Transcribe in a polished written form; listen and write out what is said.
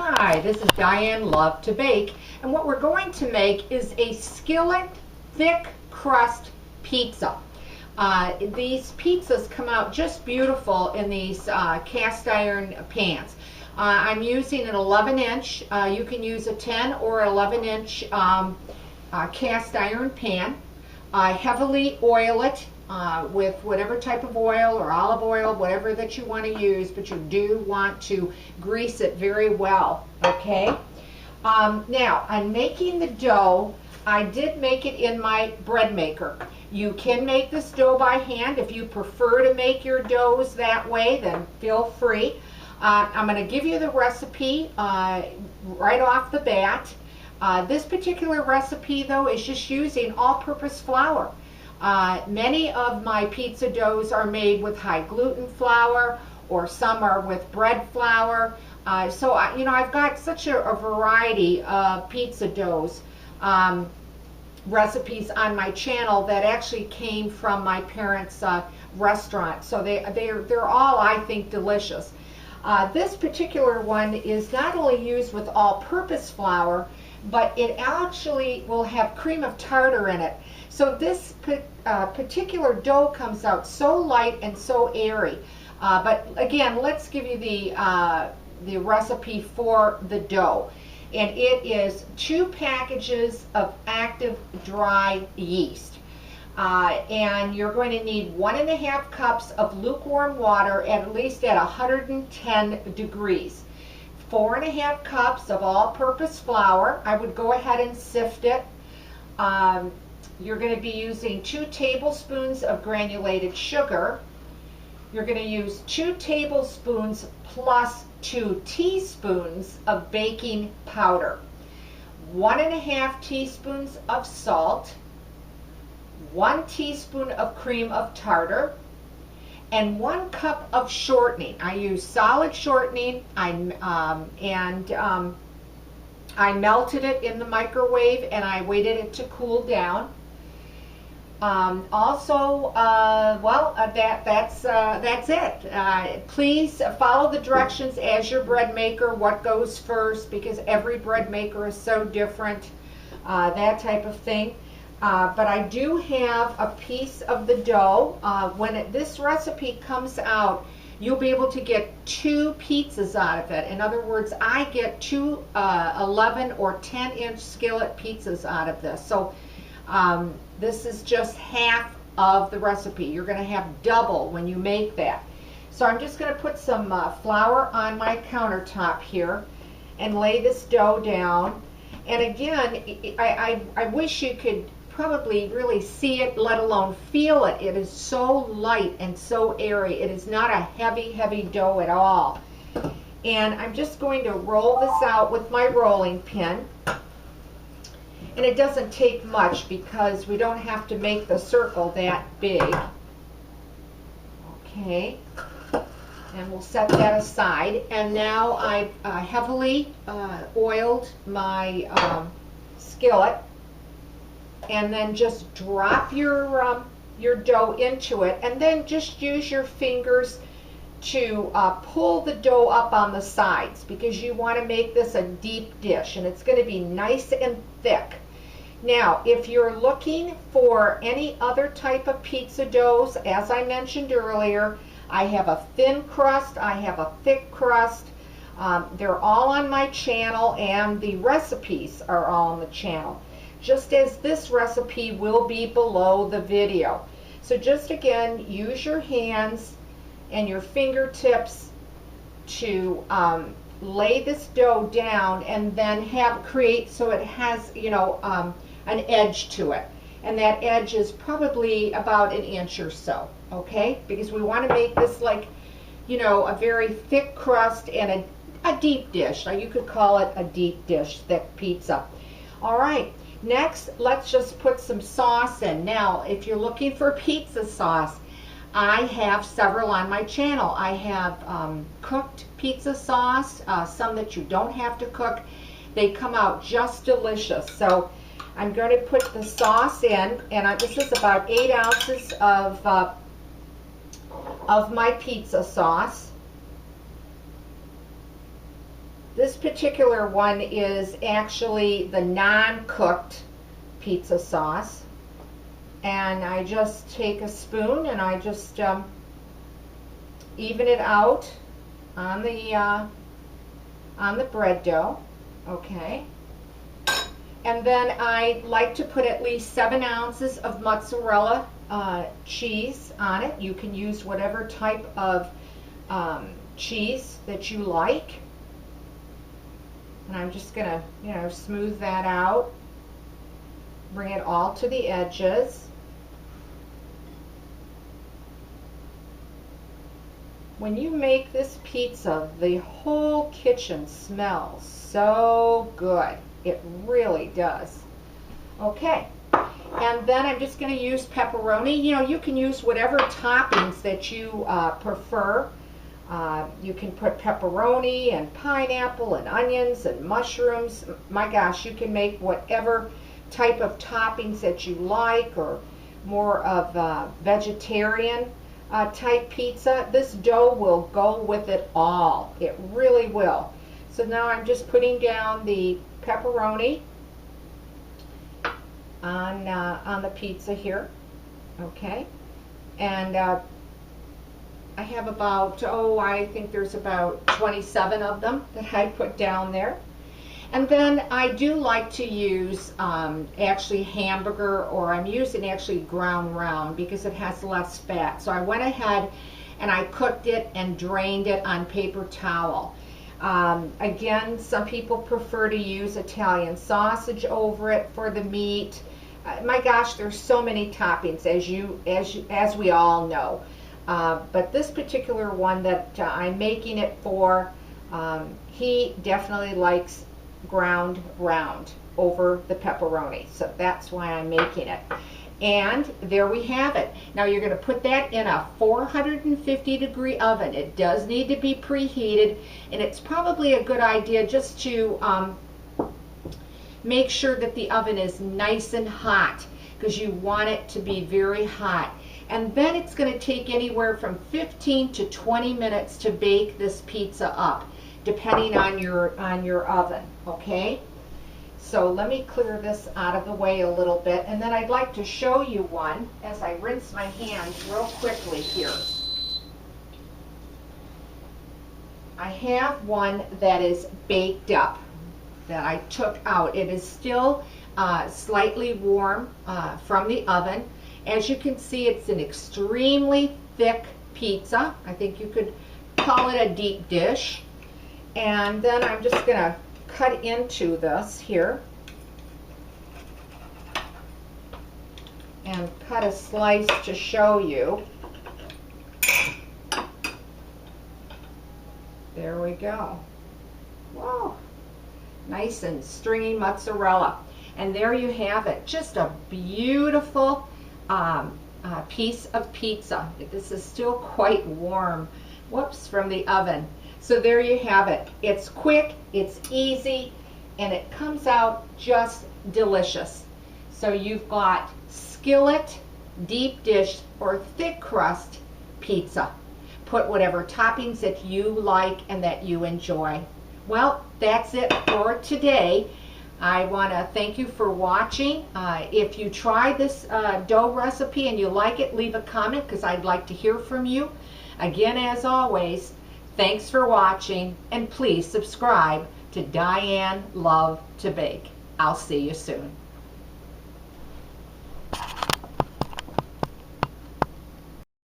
Hi, this is Diane Lovetobake, and what we're going to make is a skillet thick crust pizza. These pizzas come out just beautiful in these cast iron pans. I'm using an 11-inch. You can use a 10 or 11-inch cast iron pan. Heavily oil it with whatever type of oil or olive oil, whatever that you want to use, but you do want to grease it very well, okay? Now, I'm making the dough. I did make it in my bread maker. You can make this dough by hand. If you prefer to make your doughs that way, then feel free. I'm going to give you the recipe right off the bat. This particular recipe, though, is just using all-purpose flour. Many of my pizza doughs are made with high gluten flour, or some are with bread flour. So I've got such a variety of pizza doughs recipes on my channel that actually came from my parents' restaurant. So they're all, I think, delicious. This particular one is not only used with all-purpose flour, but it actually will have cream of tartar in it. So this particular dough comes out so light and so airy. But again, let's give you the recipe for the dough. And it is 2 packages of active dry yeast. And you're going to need 1.5 cups of lukewarm water at least at 110 degrees. 4.5 cups of all-purpose flour. I would go ahead and sift it. You're going to be using 2 tablespoons of granulated sugar. You're going to use 2 tablespoons plus 2 teaspoons of baking powder. 1.5 teaspoons of salt. 1 teaspoon of cream of tartar. And 1 cup of shortening. I use solid shortening. I melted it in the microwave and I waited it to cool down. That's it. Please follow the directions as your bread maker, what goes first, because every bread maker is so different, that type of thing. But I do have a piece of the dough. When this recipe comes out, you'll be able to get 2 pizzas out of it. In other words, I get 2 11 or 10-inch skillet pizzas out of this. So this is just half of the recipe. You're going to have double when you make that. So I'm just going to put some flour on my countertop here and lay this dough down. And again, I wish you could probably really see it, let alone feel it. It is so light and so airy. It is not a heavy dough at all. And I'm just going to roll this out with my rolling pin. And it doesn't take much because we don't have to make the circle that big. Okay. And we'll set that aside. And now I've heavily oiled my skillet. And then just drop your dough into it, and then just use your fingers to pull the dough up on the sides, because you want to make this a deep dish and it's going to be nice and thick. Now, if you're looking for any other type of pizza doughs, as I mentioned earlier, I have a thin crust, I have a thick crust. They're all on my channel, and the recipes are all on the channel, just as this recipe will be below the video. So just again, use your hands and your fingertips to lay this dough down, and then create so it has, an edge to it. And that edge is probably about 1 inch or so, okay? Because we want to make this like, a very thick crust and a deep dish. Now you could call it a deep dish, thick pizza. All right. Next, let's just put some sauce in. Now, if you're looking for pizza sauce, I have several on my channel. I have cooked pizza sauce, some that you don't have to cook. They come out just delicious. So I'm going to put the sauce in, and this is about 8 ounces of my pizza sauce. This particular one is actually the non-cooked pizza sauce. And I just take a spoon and I just even it out on the bread dough. Okay. And then I like to put at least 7 ounces of mozzarella cheese on it. You can use whatever type of cheese that you like. And I'm just going to, you know, smooth that out. Bring it all to the edges. When you make this pizza, the whole kitchen smells so good. It really does. Okay, and then I'm just going to use pepperoni. You know, you can use whatever toppings that you prefer. You can put pepperoni and pineapple and onions and mushrooms. My gosh, you can make whatever type of toppings that you like, or more of vegetarian type pizza. This dough will go with it all. It really will. So now I'm just putting down the pepperoni on the pizza here. Okay, and I have about, I think there's about 27 of them that I put down there. And then I do like to use actually hamburger, or I'm using actually ground round because it has less fat. So I went ahead and I cooked it and drained it on paper towel. Again, some people prefer to use Italian sausage over it for the meat. My gosh, there's so many toppings, as we all know. But this particular one that I'm making it for, he definitely likes ground round over the pepperoni, so that's why I'm making it. And there we have it. Now you're going to put that in a 450 degree oven. It does need to be preheated, and it's probably a good idea just to make sure that the oven is nice and hot, because you want it to be very hot. And then it's going to take anywhere from 15 to 20 minutes to bake this pizza up, depending on your oven. Okay, so let me clear this out of the way a little bit, and then I'd like to show you one as I rinse my hands real quickly here. I have one that is baked up that I took out. It is still slightly warm from the oven. As you can see, it's an extremely thick pizza. I think you could call it a deep dish. And then I'm just going to cut into this here and cut a slice to show you. There we go. Whoa, nice and stringy mozzarella. And there you have it, just a beautiful piece of pizza. This is still quite warm, whoops, from the oven. So there you have it. It's quick, it's easy, and it comes out just delicious. So you've got skillet, deep dish, or thick crust pizza. Put whatever toppings that you like and that you enjoy. Well, that's it for today. I want to thank you for watching. If you try this dough recipe and you like it, leave a comment, because I'd like to hear from you. Again, as always, thanks for watching, and please subscribe to Diane Lovetobake. I'll see you soon.